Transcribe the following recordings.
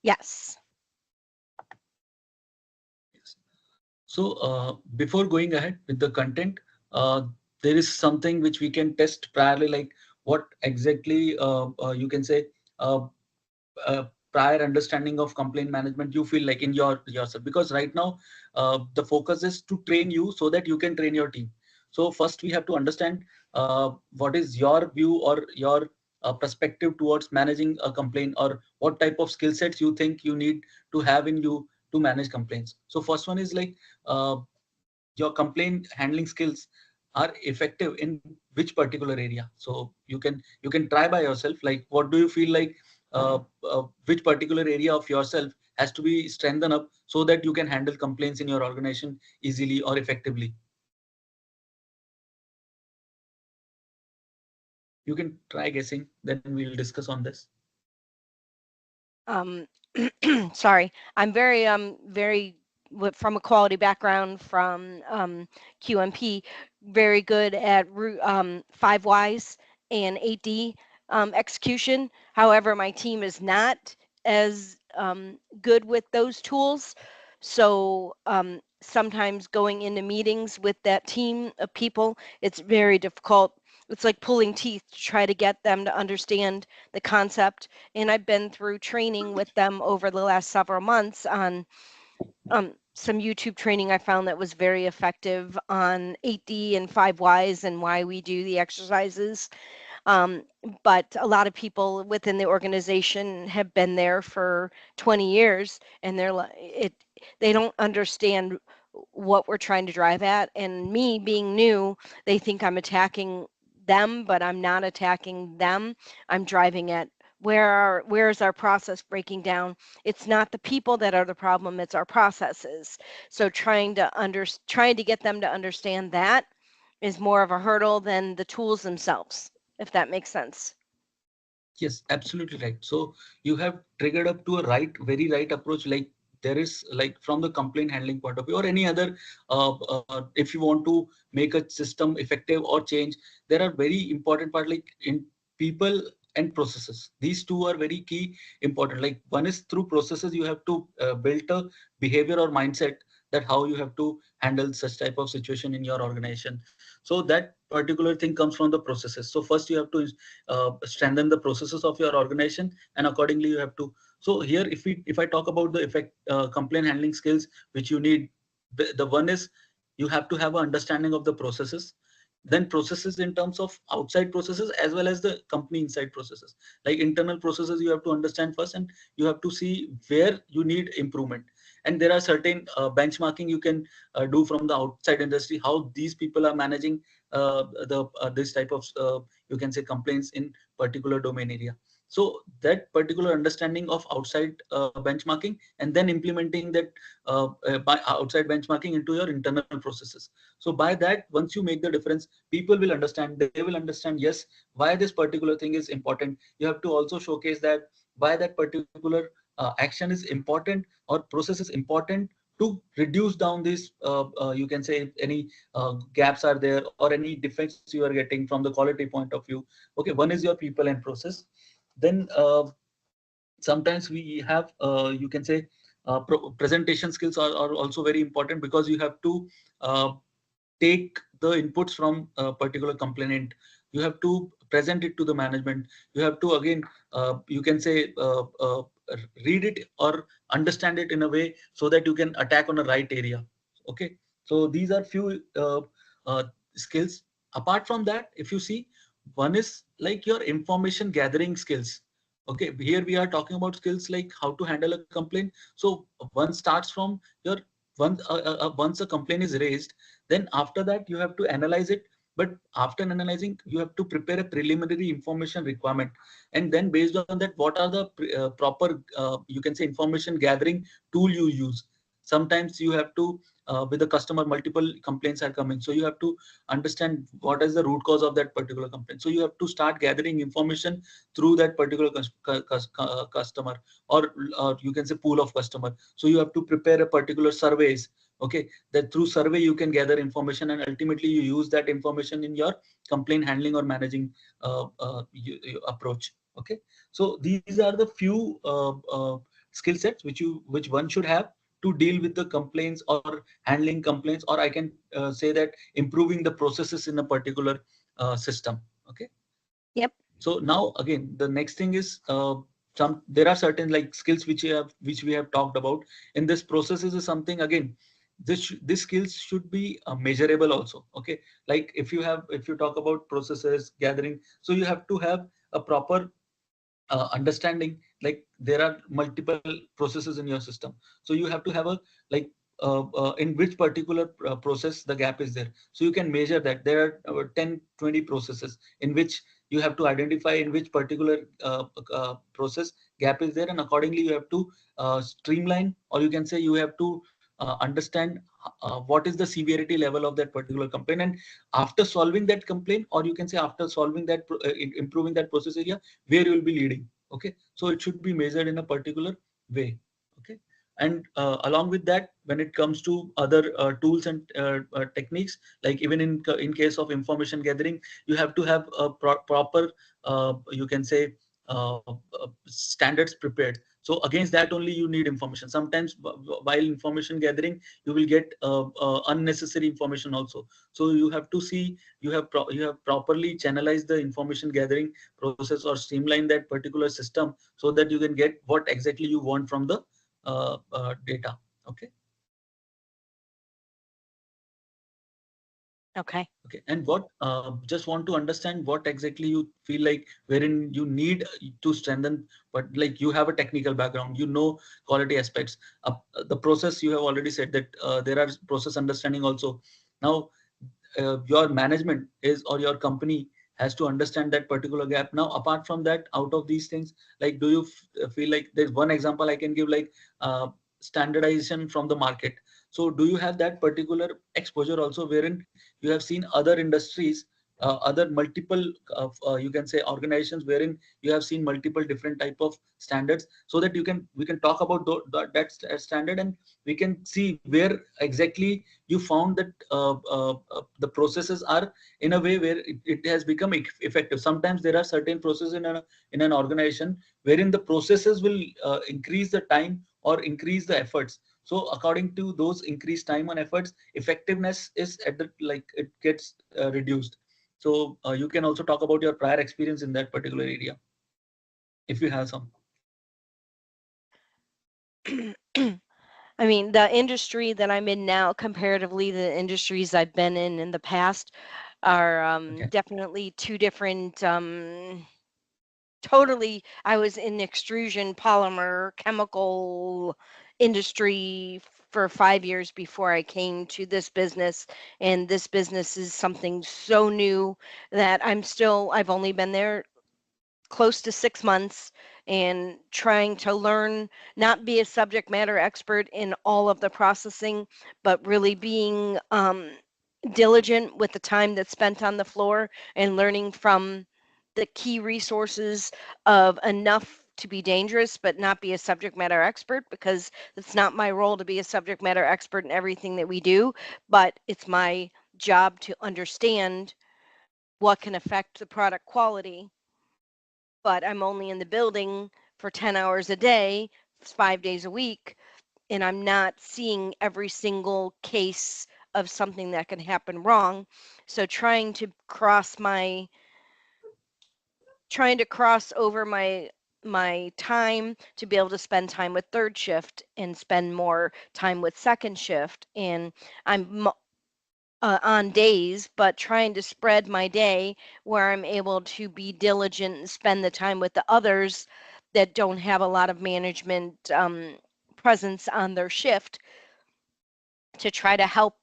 Yes. So before going ahead with the content, there is something which we can test priorly, like what exactly you can say uh, prior understanding of complaint management you feel like in yourself, because right now the focus is to train you so that you can train your team. So first we have to understand what is your view or your perspective towards managing a complaint, or what type of skill sets you think you need to have in you to manage complaints. So first one is like uh, your complaint handling skills are effective in which particular area. So you can try by yourself, like what do you feel like which particular area of yourself has to be strengthened up so that you can handle complaints in your organization easily or effectively. You can try guessing, then we'll discuss on this. Um, sorry, I'm very from a quality background from QMP, very good at 5 Ys and 8D execution. However, my team is not as good with those tools. So sometimes going into meetings with that team of people, it's very difficult. It's like pulling teeth to try to get them to understand the concept. And I've been through training with them over the last several months on some YouTube training I found that was very effective on 8D and 5 Ys and why we do the exercises. Um, but a lot of people within the organization have been there for 20 years, and they don't understand what we're trying to drive at. And me being new, they think I'm attacking them, but I'm not attacking them. I'm driving at where is our process breaking down. It's not the people that are the problem, it's our processes. So trying to get them to understand that is more of a hurdle than the tools themselves, if that makes sense. Yes, absolutely right. So you have triggered up to a very right approach. Like there is like from the complaint handling point of view or any other, if you want to make a system effective or change, there are very important part like in people and processes. These two are very key important. Like one is through processes, you have to build a behavior or mindset that how you have to handle such type of situation in your organization. So that particular thing comes from the processes. So first you have to strengthen the processes of your organization, and accordingly you have to. So here if I talk about the effect complaint handling skills which you need, the one is you have to have an understanding of the processes, then processes in terms of outside processes as well as the company inside processes. Like internal processes you have to understand first, and you have to see where you need improvement. And there are certain benchmarking you can do from the outside industry, how these people are managing this type of you can say complaints in particular domain area. So that particular understanding of outside benchmarking, and then implementing that by outside benchmarking into your internal processes. So by that, once you make the difference, people will understand, they will understand, yes, why this particular thing is important. You have to also showcase that why that particular action is important or process is important to reduce down this you can say any gaps are there or any defects you are getting from the quality point of view. Okay, one is your people and process. Then sometimes we have you can say presentation skills are also very important, because you have to uh, take the inputs from a particular complainant, you have to present it to the management, you have to again you can say read it or understand it in a way so that you can attack on the right area. Okay, so these are few uh, skills. Apart from that, if you see, one is like your information gathering skills. Okay, here we are talking about skills like how to handle a complaint. So one starts from your once a complaint is raised, then after that you have to analyze it. But after analyzing, you have to prepare a preliminary information requirement, and then based on that, what are the proper you can say information gathering tool you use. Sometimes you have to with the customer, multiple complaints are coming, so you have to understand what is the root cause of that particular complaint. So you have to start gathering information through that particular customer, or you can say pool of customer. So you have to prepare a particular surveys. Okay, that through survey you can gather information, and ultimately you use that information in your complaint handling or managing approach. Okay, so these are the few skill sets which one should have to deal with the complaints or handling complaints, or I can say that improving the processes in a particular system. Okay. Yep. So now again, the next thing is there are certain like skills which we have talked about in this processes is something again. This skills should be measurable also. Okay, like if you talk about processes gathering, so you have to have a proper understanding, like there are multiple processes in your system, so you have to have a like in which particular process the gap is there, so you can measure that there are 10-20 processes in which you have to identify in which particular process gap is there, and accordingly you have to streamline, or you can say you have to understand what is the severity level of that particular complaint, and after solving that complaint, or you can say after solving that improving that process area, where you will be leading. Okay, so it should be measured in a particular way. Okay, and along with that, when it comes to other tools and techniques, like even in case of information gathering, you have to have a proper you can say standards prepared. So against that only you need information. Sometimes while information gathering, you will get unnecessary information also. So you have to see, you have properly channelized the information gathering process or streamline that particular system, so that you can get what exactly you want from the data. Okay. Okay. Okay, and what just want to understand what exactly you feel like wherein you need to strengthen, but like you have a technical background, you know quality aspects. The process you have already said that there are process understanding also. Now your management is, or your company has to understand that particular gap. Now apart from that, out of these things, like do you feel like there's one example I can give, like standardization from the market. So do you have that particular exposure also, wherein you have seen other industries, other multiple you can say organizations, wherein you have seen multiple different type of standards, so that we can talk about that standard, and we can see where exactly you found that the processes are in a way where it has become effective. Sometimes there are certain processes in an organization wherein the processes will increase the time or increase the efforts. So according to those increased time and efforts, effectiveness is at the like it gets reduced. So you can also talk about your prior experience in that particular area if you have some. I mean, the industry that I'm in now, comparatively to the industries I've been in the past, are Okay. definitely two different. Totally, I was in extrusion, polymer, chemical industry for 5 years before I came to this business, and this business is something so new that I've only been there close to 6 months and trying to learn, not be a subject matter expert in all of the processing, but really being diligent with the time that's spent on the floor and learning from the key resources of enough to be dangerous but not be a subject matter expert, because it's not my role to be a subject matter expert in everything that we do, but it's my job to understand what can affect the product quality. But I'm only in the building for 10 hours a day, 5 days a week, and I'm not seeing every single case of something that can happen wrong. So trying to cross over my time to be able to spend time with third shift and spend more time with second shift, and I'm on days, but trying to spread my day where I'm able to be diligent and spend the time with the others that don't have a lot of management presence on their shift, to try to help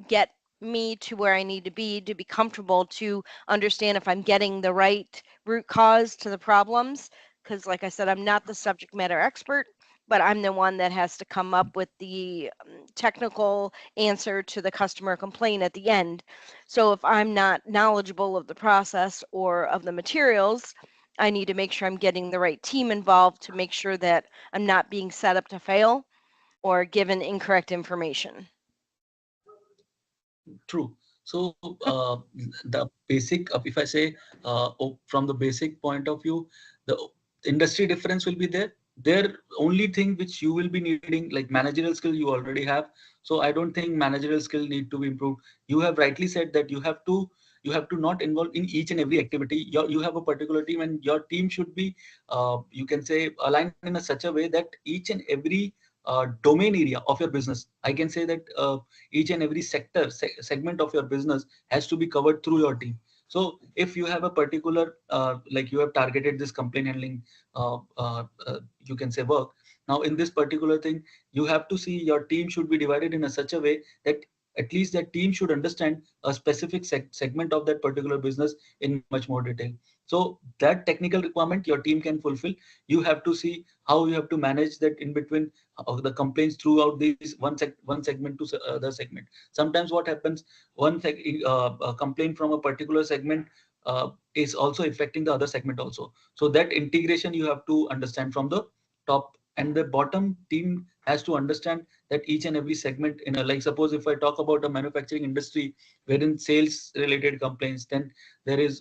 get me to where I need to be comfortable to understand if I'm getting the right root cause to the problems. Because, like I said, I'm not the subject matter expert, but I'm the one that has to come up with the technical answer to the customer complaint at the end. So, if I'm not knowledgeable of the process or of the materials, I need to make sure I'm getting the right team involved to make sure that I'm not being set up to fail or given incorrect information. True. So the basic, if I say from the basic point of view, the industry difference will be there. their only thing which you will be needing, like managerial skill you already have. So I don't think managerial skill need to be improved. You have rightly said that you have to not involve in each and every activity. You have a particular team, and your team should be you can say aligned in a such a way that each and every domain area of your business, I can say that each and every segment of your business has to be covered through your team. So if you have a particular like you have targeted this complaint handling uh, uh, uh, you can say work. Now in this particular thing, you have to see your team should be divided in a such a way that at least that team should understand a specific segment of that particular business in much more detail. So that technical requirement your team can fulfill. You have to see how you have to manage that in between the complaints throughout these one segment to other segment. Sometimes what happens, a complaint from a particular segment is also affecting the other segment also. So that integration you have to understand from the top, and the bottom team has to understand that each and every segment in a, like suppose if I talk about a manufacturing industry wherein sales related complaints, then there is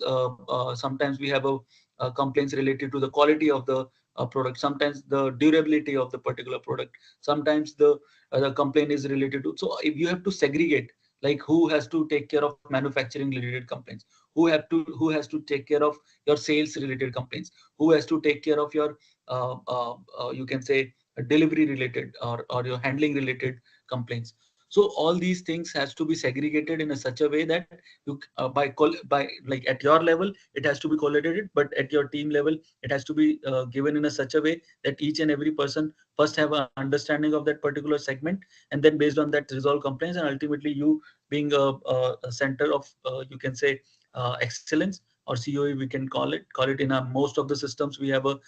sometimes we have a complaints related to the quality of the product, sometimes the durability of the particular product, sometimes the complaint is related to. So if you have to segregate, like who has to take care of manufacturing related complaints, who has to take care of your sales related complaints, who has to take care of your you can say delivery related or your handling related complaints. So all these things has to be segregated in a such a way that you by like at your level it has to be collated, but at your team level it has to be given in a such a way that each and every person first have an understanding of that particular segment, and then based on that resolve complaints, and ultimately you being a center of you can say excellence or COE, we can call it in most of the systems. We have a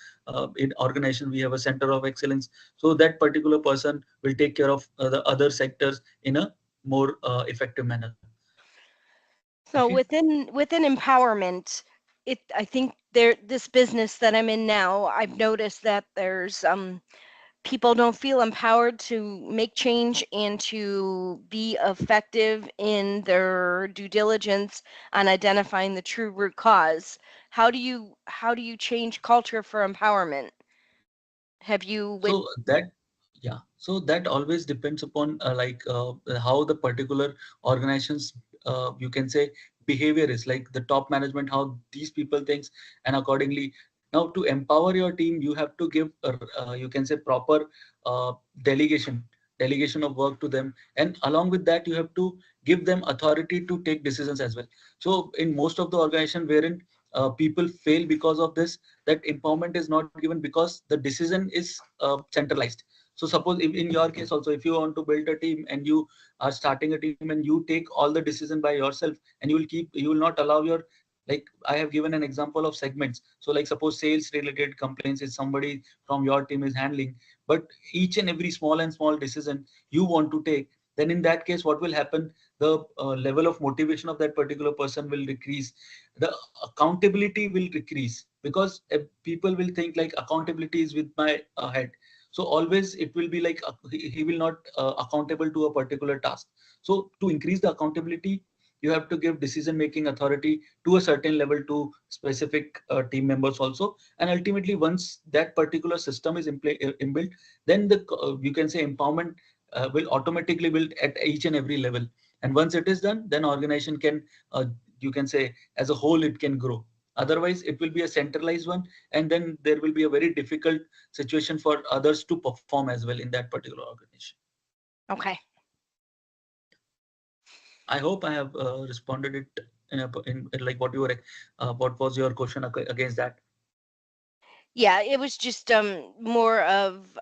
in organization we have a center of excellence, so that particular person will take care of the other sectors in a more effective manner. So Okay. within empowerment, I think this business that I'm in now, I've noticed that there's people don't feel empowered to make change and to be effective in their due diligence on identifying the true root cause. How do you change culture for empowerment? Have you with So that, yeah, so that always depends upon how the particular organizations you can say behavior is, like the top management, how these people thinks, and accordingly. Now to empower your team, you have to give you can say proper uh, delegation delegation of work to them, and along with that you have to give them authority to take decisions as well. So in most of the organization wherein people fail because of this, that empowerment is not given because the decision is centralized. So suppose if in your case also, if you want to build a team and you are starting a team and you take all the decision by yourself, and you will not allow your, like I have given an example of segments. So like suppose sales related complaints is somebody from your team is handling, but each and every small decision you want to take, then in that case what will happen, the level of motivation of that particular person will decrease, the accountability will decrease, because people will think like accountability is with my head. So always it will be like he will not accountable to a particular task. So to increase the accountability, you have to give decision making authority to a certain level to specific team members also, and ultimately once that particular system is inbuilt, then you can say empowerment will automatically build at each and every level. And once it is done, then organization can you can say as a whole it can grow. Otherwise it will be a centralized one, and then there will be a very difficult situation for others to perform as well in that particular organization. Okay. I hope I have responded it in like what you were what was your question against that. Yeah, it was just more of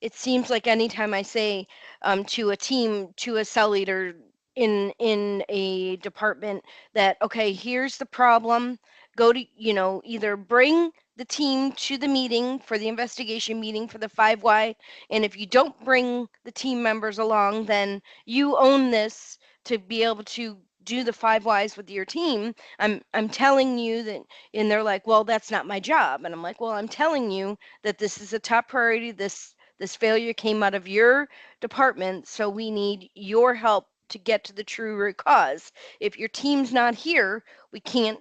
it seems like anytime I say to a team, to a cell leader in a department that okay, here's the problem, go to, either bring the team to the meeting for the investigation meeting for the 5Y, and if you don't bring the team members along, then you own this to be able to do the 5Ys with your team. I'm telling you that, and they're like, well, that's not my job, and I'm like, well, I'm telling you that this is a top priority. This failure came out of your department, so we need your help to get to the true root cause. If your team's not here, we can't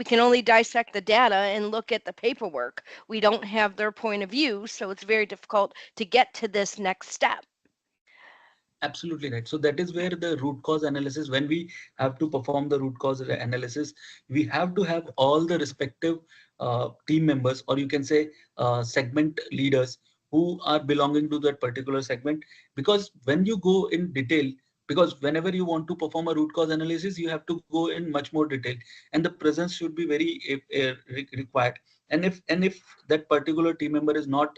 We can only dissect the data and look at the paperwork. We don't have their point of view, so it's very difficult to get to this next step. Absolutely right. So that is where the root cause analysis, when we have to perform the root cause analysis, we have to have all the respective team members, or you can say segment leaders, who are belonging to that particular segment. Because when you go in detail, because whenever you want to perform a root cause analysis, you have to go in much more detail, and the presence should be very required. And if that particular team member is not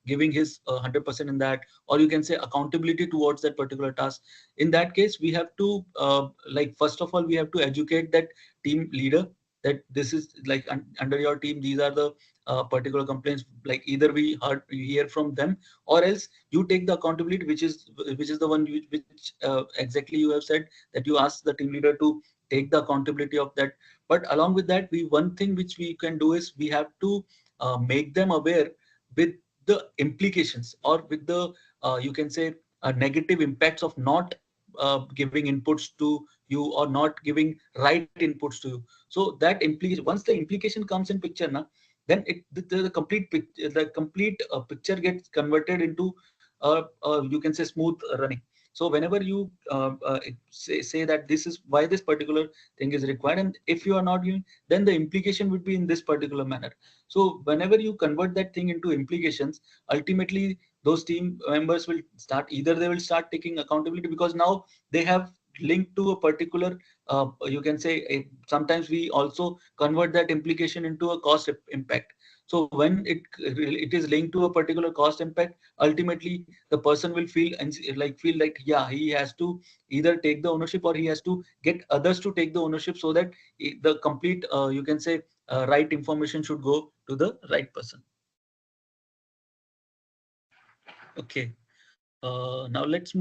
giving his 100% in that, or you can say accountability towards that particular task, in that case we have to like first of all we have to educate that team leader that this is like under your team, these are the particular complaints, like either we hear from them, or else you take the accountability, which is the one which exactly you have said, that you ask the team leader to take the accountability of that. But along with that, we one thing which we can do is we have to make them aware with the implications, or with the you can say negative impacts of not giving inputs to you, or not giving right inputs to you. So that implication, once the implication comes in picture now, then the complete picture, the complete picture gets converted into you can say smooth running. So whenever you say that this is why this particular thing is required, and if you are not giving, then the implication would be in this particular manner. So whenever you convert that thing into implications, ultimately those team members will start, either they will start taking accountability, because now they have linked to a particular you can say sometimes we also convert that implication into a cost impact. So when it is linked to a particular cost impact, ultimately the person will feel like yeah, he has to either take the ownership, or he has to get others to take the ownership, so that the complete you can say right information should go to the right person. Okay. Now let's